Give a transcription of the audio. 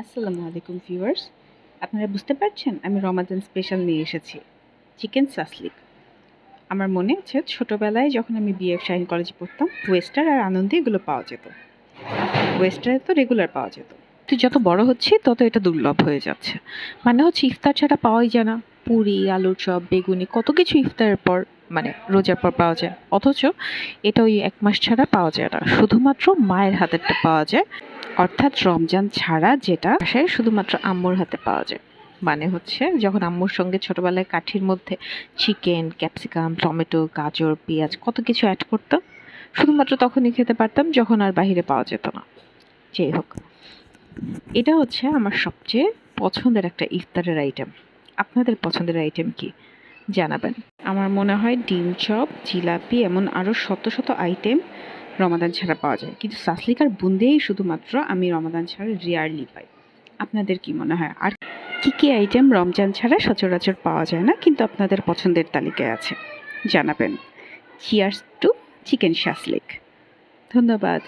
আসসালামু আলাইকুম ভিউয়ার্স। আপনারা বুঝতে পারছেন আমি রমাদান স্পেশাল নিয়ে এসেছি চিকেন সাসলিক। আমার মনে আছে ছোটোবেলায় যখন আমি বিএফ শাহিন কলেজে পড়তাম, ওয়েস্টার আর আনন্দে এগুলো পাওয়া যেত। ওয়েস্টারে তো রেগুলার পাওয়া যেত, তো যত বড় হচ্ছে তত এটা দুর্লভ হয়ে যাচ্ছে। মানে হচ্ছে ইফতার ছাড়া পাওয়াই যায় না। পুরি, আলুর চপ, বেগুনি কত কিছু ইফতারের পর মানে রোজার পর পাওয়া যায়, অথচ এটা ওই 1 মাস ছাড়া পাওয়া যায় না। শুধুমাত্র মায়ের হাতেরটা পাওয়া যায়, অর্থাৎ রমজান ছাড়া, যেটা বাসায় শুধুমাত্র আম্মুর হাতে পাওয়া যায়। মানে হচ্ছে যখন আম্মুর সঙ্গে ছোটবেলায় কাঠির মধ্যে চিকেন, ক্যাপসিকাম, টমেটো, গাজর, পেঁয়াজ কত কিছু অ্যাড করতাম, শুধুমাত্র তখনই খেতে পারতাম যখন আর বাহিরে পাওয়া যেত না। যাই হোক, এটা হচ্ছে আমার সবচেয়ে পছন্দের একটা ইফতারের আইটেম। আপনাদের পছন্দের আইটেম কি জানাবেন। আমার মনে হয় ডিম চপ, জিলাপি, এমন আরও শত শত আইটেম রমাদান ছাড়া পাওয়া যায়, কিন্তু সাসলিকার বুন্দেই শুধুমাত্র আমি রমাদান ছাড়া রেয়ারলি পাই। আপনাদের কি মনে হয় আর কি কি আইটেম রমজান ছাড়া সচরাচর পাওয়া যায় না কিন্তু আপনাদের পছন্দের তালিকায় আছে জানাবেন। Cheers to chicken shashlik. ধন্যবাদ।